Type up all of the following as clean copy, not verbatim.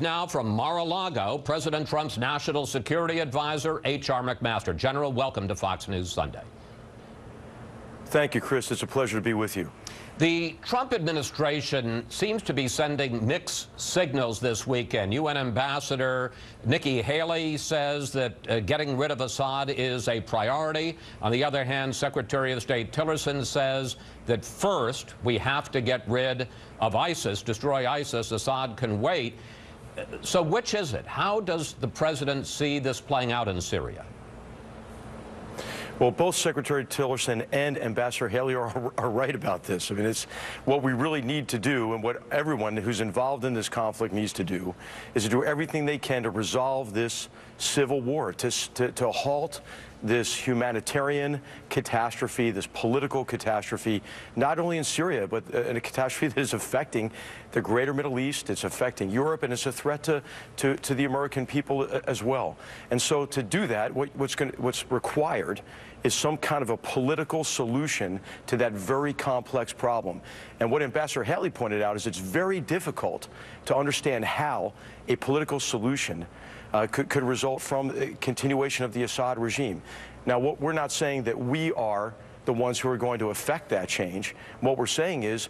Now from Mar-a-Lago, President Trump's national security advisor, H.R. McMaster. General, welcome to Fox News Sunday. Thank you, Chris. It's a pleasure to be with you. The Trump administration seems to be sending mixed signals this weekend. UN Ambassador Nikki Haley says that getting rid of Assad is a priority. On the other hand, Secretary of State Tillerson says that first we have to get rid of ISIS, destroy ISIS. Assad can wait. So which is it? How does the president see this playing out in Syria? Well, both Secretary Tillerson and Ambassador Haley are right about this. I mean, it's what we really need to do, and what everyone who's involved in this conflict needs to do, is to do everything they can to resolve this civil war, to halt this humanitarian catastrophe, this political catastrophe, not only in Syria, but a catastrophe that is affecting the greater Middle East, it's affecting Europe, and it's a threat to the American people as well. And so to do that, what's required is some kind of a political solution to that very complex problem. And what Ambassador Haley pointed out is it's very difficult to understand how a political solution could result from a continuation of the Assad regime. Now, we're not saying that we are the ones who are going to affect that change. What we're saying is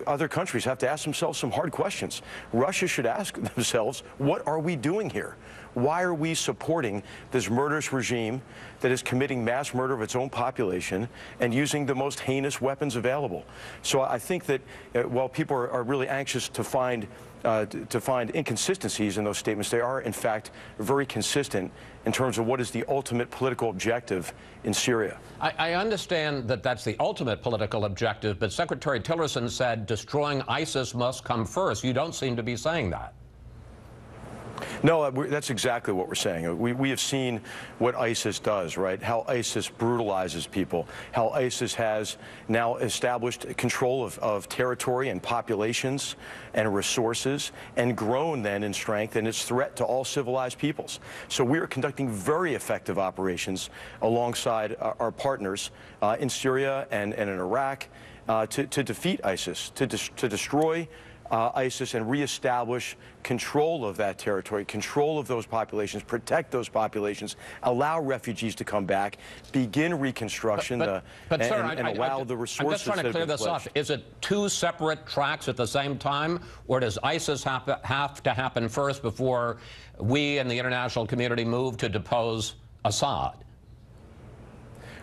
other countries have to ask themselves some hard questions. Russia should ask themselves, what are we doing here? Why are we supporting this murderous regime that is committing mass murder of its own population and using the most heinous weapons available? So I think that while people are really anxious to find inconsistencies in those statements, they are, in fact, very consistent in terms of what is the ultimate political objective in Syria. I understand that that's the ultimate political objective, but Secretary Tillerson said destroying ISIS must come first. You don't seem to be saying that. No, that's exactly what we're saying. We have seen what ISIS does, right? How ISIS brutalizes people, how ISIS has now established control of territory and populations and resources, and grown then in strength in its threat to all civilized peoples. So we are conducting very effective operations alongside our partners in Syria and in Iraq to defeat ISIS, to destroy ISIS and reestablish control of that territory, control of those populations, protect those populations, allow refugees to come back, begin reconstruction, sir, and allow the resources. I'm just trying to clear this up. Is it two separate tracks at the same time, or does ISIS have to happen first before we and the international community move to depose Assad?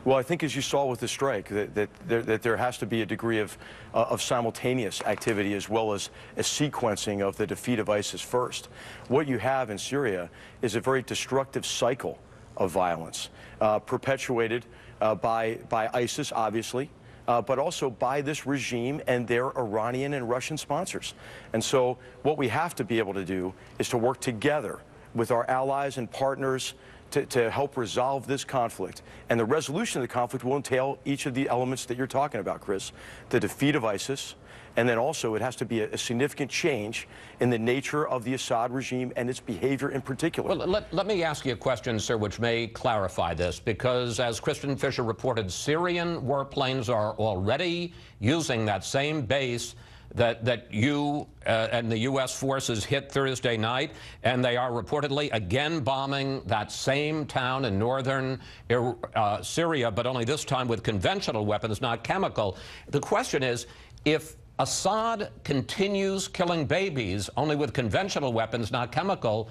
Well, I think as you saw with the strike, that there has to be a degree of simultaneous activity as well as a sequencing of the defeat of ISIS first. What you have in Syria is a very destructive cycle of violence, perpetuated by ISIS, obviously, but also by this regime and their Iranian and Russian sponsors. And so what we have to be able to do is to work together with our allies and partners to help resolve this conflict. And the resolution of the conflict will entail each of the elements that you're talking about, Chris. The defeat of ISIS, and then also it has to be a significant change in the nature of the Assad regime and its behavior in particular. Well, let me ask you a question, sir, which may clarify this, because as Kristen Fisher reported, Syrian warplanes are already using that same base that you and the U.S. forces hit Thursday night, and they are reportedly again bombing that same town in northern Syria, but only this time with conventional weapons, not chemical. The question is, if Assad continues killing babies only with conventional weapons, not chemical,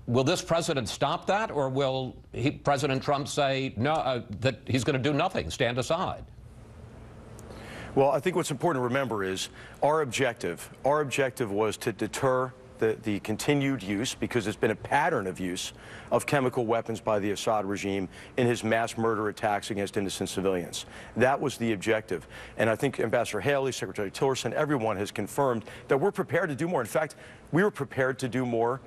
will this president stop that, or will President Trump say no, that he's going to do nothing, stand aside? Well, I think what's important to remember is our objective was to deter the continued use, because it's been a pattern of use of chemical weapons by the Assad regime in his mass murder attacks against innocent civilians. That was the objective. And I think Ambassador Haley, Secretary Tillerson, everyone has confirmed that we're prepared to do more. In fact, we were prepared to do more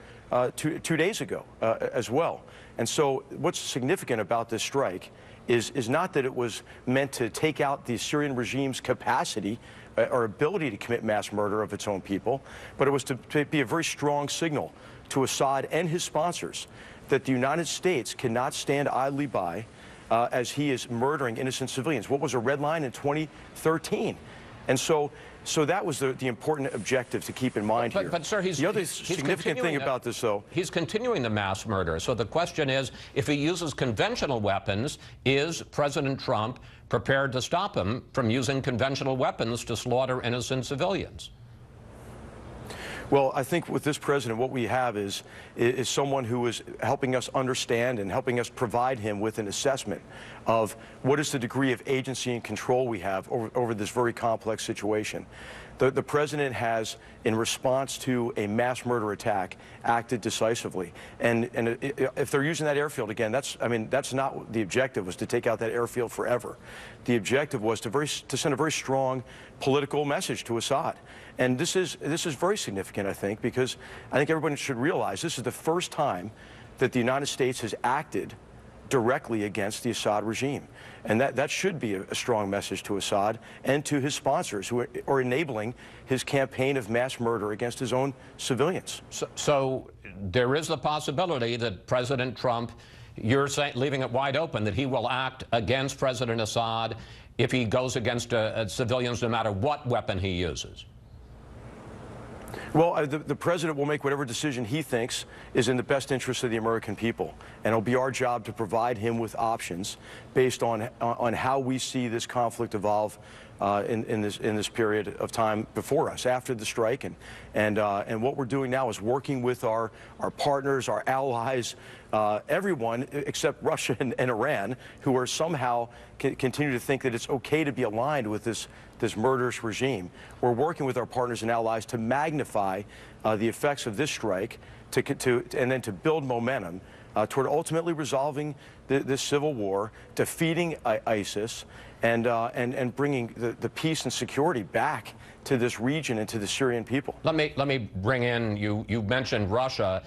two days ago as well. And so what's significant about this strike is not that it was meant to take out the Syrian regime's capacity or ability to commit mass murder of its own people, but it was to be a very strong signal to Assad and his sponsors that the United States cannot stand idly by as he is murdering innocent civilians. What was a red line in 2013? And so So that was the important objective to keep in mind here. But sir, the other significant thing about this, though, he's continuing the mass murder. So the question is, if he uses conventional weapons, is President Trump prepared to stop him from using conventional weapons to slaughter innocent civilians? Well, I think with this president, what we have is someone who is helping us understand and helping us provide him with an assessment of what is the degree of agency and control we have over this very complex situation. The president has, in response to a mass murder attack, acted decisively. And if they're using that airfield again, that's not the objective, was to take out that airfield forever. The objective was to send a very strong political message to Assad. And this is very significant, I think, because I think everybody should realize this is the first time that the United States has acted directly against the Assad regime. And that should be a strong message to Assad and to his sponsors who are enabling his campaign of mass murder against his own civilians. So there is the possibility that President Trump, you're saying, leaving it wide open, that he will act against President Assad if he goes against civilians no matter what weapon he uses. Well, the president will make whatever decision he thinks is in the best interest of the American people, and it'll be our job to provide him with options based on how we see this conflict evolve in this period of time before us, after the strike, and what we're doing now is working with our partners, our allies, everyone except Russia and Iran, who are somehow continue to think that it's okay to be aligned with this murderous regime. We're working with our partners and allies to magnify the effects of this strike, and then to build momentum toward ultimately resolving this civil war, defeating ISIS, and bringing the peace and security back to this region and to the Syrian people. Let me bring in, you mentioned Russia.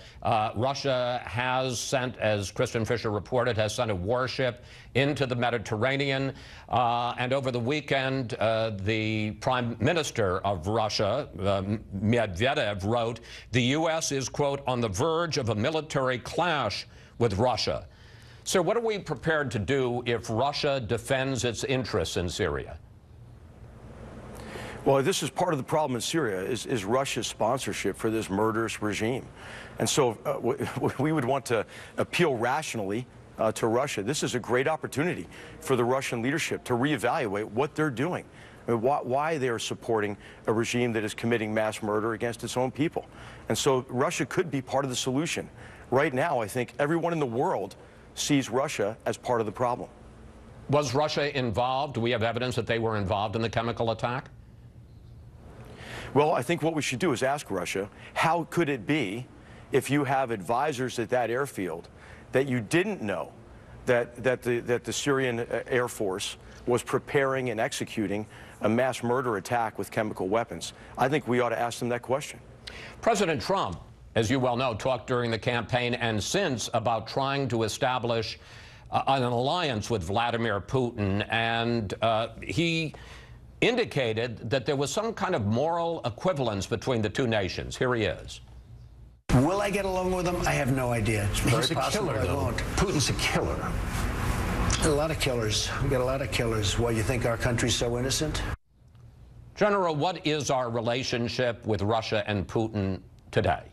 Russia has sent, as Kristen Fisher reported, has sent a warship into the Mediterranean. And over the weekend, the Prime Minister of Russia, Medvedev, wrote, "The U.S. is, quote, on the verge of a military clash with Russia." So what are we prepared to do if Russia defends its interests in Syria? Well, this is part of the problem in Syria, is Russia's sponsorship for this murderous regime. And so we would want to appeal rationally to Russia. This is a great opportunity for the Russian leadership to reevaluate what they're doing, why they are supporting a regime that is committing mass murder against its own people. And so Russia could be part of the solution. Right now, I think everyone in the world sees Russia as part of the problem. Was Russia involved? Do we have evidence that they were involved in the chemical attack? Well, I think what we should do is ask Russia, how could it be, if you have advisors at that airfield, that you didn't know that the Syrian Air Force was preparing and executing a mass murder attack with chemical weapons? I think we ought to ask them that question. President Trump, as you well know, talked during the campaign and since about trying to establish an alliance with Vladimir Putin, and he indicated that there was some kind of moral equivalence between the two nations. Here he is. Will I get along with him? I have no idea. It's very He's a possible killer, I though. won't. Putin's a killer. A lot of killers. We got a lot of killers. Why, you think our country's so innocent? General, what is our relationship with Russia and Putin today?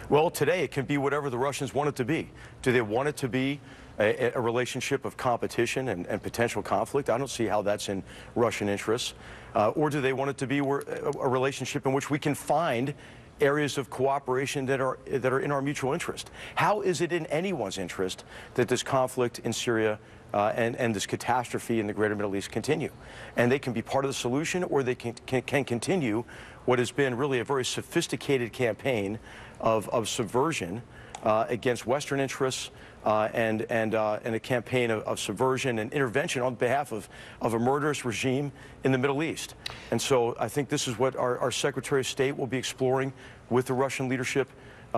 Well, today it can be whatever the Russians want it to be. Do they want it to be a relationship of competition and potential conflict? I don't see how that's in Russian interests. Or do they want it to be a relationship in which we can find areas of cooperation that are in our mutual interest? How is it in anyone's interest that this conflict in Syria and this catastrophe in the greater Middle East continue? And they can be part of the solution, or they can continue what has been really a very sophisticated campaign of subversion against Western interests, and a campaign of subversion and intervention on behalf of a murderous regime in the Middle East. And so I think this is what our Secretary of State will be exploring with the Russian leadership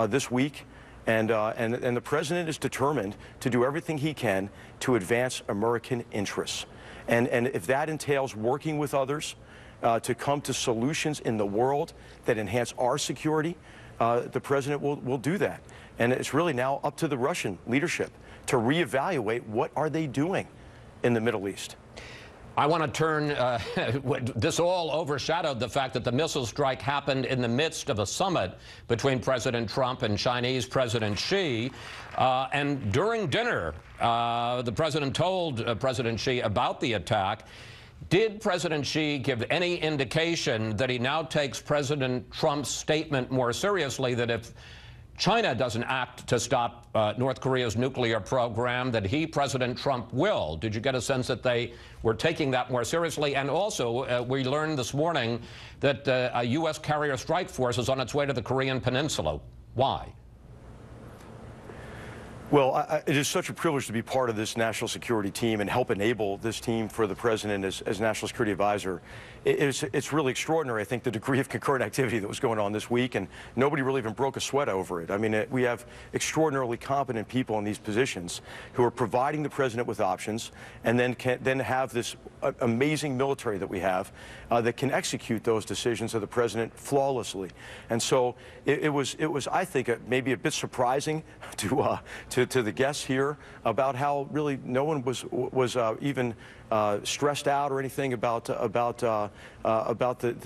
this week. And the President is determined to do everything he can to advance American interests. And if that entails working with others to come to solutions in the world that enhance our security, the President will do that. And it's really now up to the Russian leadership to reevaluate what are they doing in the Middle East. I want to turn, this all overshadowed the fact that the missile strike happened in the midst of a summit between President Trump and Chinese President Xi. And during dinner, the president told President Xi about the attack. Did President Xi give any indication that he now takes President Trump's statement more seriously, that if China doesn't act to stop North Korea's nuclear program, that he, President Trump, will? Did you get a sense that they were taking that more seriously? And also, we learned this morning that a U.S. carrier strike force is on its way to the Korean Peninsula. Why? Well, it is such a privilege to be part of this national security team and help enable this team for the president as national security advisor. It's really extraordinary, I think, the degree of concurrent activity that was going on this week, and nobody really even broke a sweat over it. I mean, we have extraordinarily competent people in these positions who are providing the president with options, and then have this amazing military that we have that can execute those decisions of the president flawlessly. And so it was I think, maybe a bit surprising to the guests here about how really no one was even stressed out or anything about the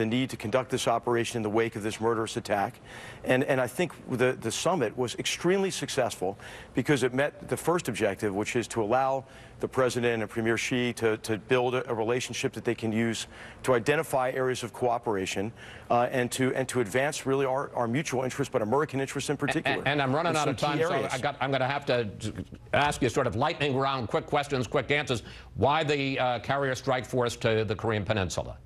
need to conduct this operation in the wake of this murderous attack. And I think the summit was extremely successful because it met the first objective, which is to allow the president and Premier Xi to build a relationship that they can use to identify areas of cooperation and to advance really our mutual interests, but American interests in particular. And I'm running out of time, so I'm going to have to ask you sort of lightning round, quick questions, quick answers. Why the carrier strike force to the Korean Peninsula?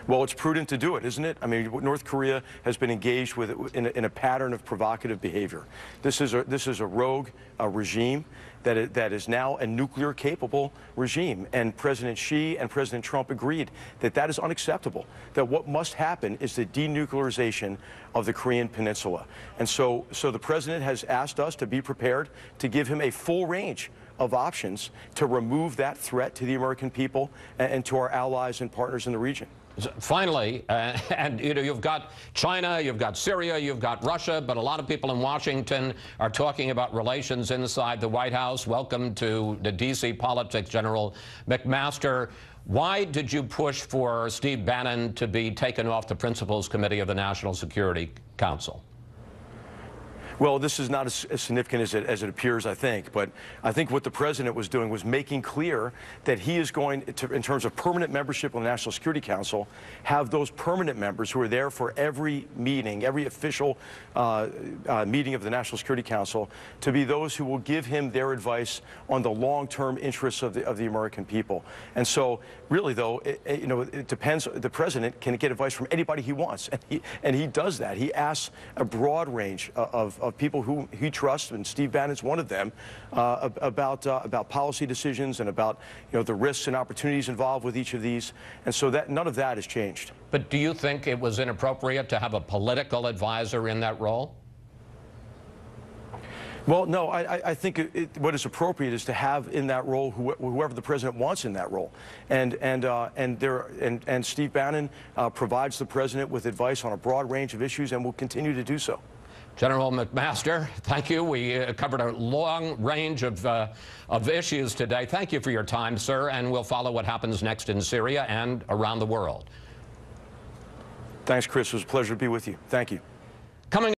Well, it's prudent to do it, isn't it? I mean, North Korea has been engaged with in a pattern of provocative behavior. This is a rogue regime that is now a nuclear-capable regime, and President Xi and President Trump agreed that that is unacceptable. That what must happen is the denuclearization of the Korean Peninsula, and so the president has asked us to be prepared to give him a full range of options to remove that threat to the American people and to our allies and partners in the region. Finally, and you've got China, you've got Syria, you've got Russia, but a lot of people in Washington are talking about relations inside the White House. Welcome to the D.C. politics, General McMaster. Why did you push for Steve Bannon to be taken off the Principals Committee of the National Security Council? Well, this is not as significant as it appears, I think. But I think what the president was doing was making clear that he is going to, in terms of permanent membership on the National Security Council, have those permanent members who are there for every meeting, every official meeting of the National Security Council, to be those who will give him their advice on the long-term interests of the American people. And so, really, though, it depends. The president can get advice from anybody he wants, and he does that. He asks a broad range of people who he trusts, and Steve Bannon's one of them, about policy decisions and about the risks and opportunities involved with each of these, and so that none of that has changed. But do you think it was inappropriate to have a political advisor in that role? Well, no, I think what is appropriate is to have in that role whoever the president wants in that role, and Steve Bannon provides the president with advice on a broad range of issues and will continue to do so. General McMaster, thank you. We covered a long range of issues today. Thank you for your time, sir, and we'll follow what happens next in Syria and around the world. Thanks, Chris. It was a pleasure to be with you. Thank you. Coming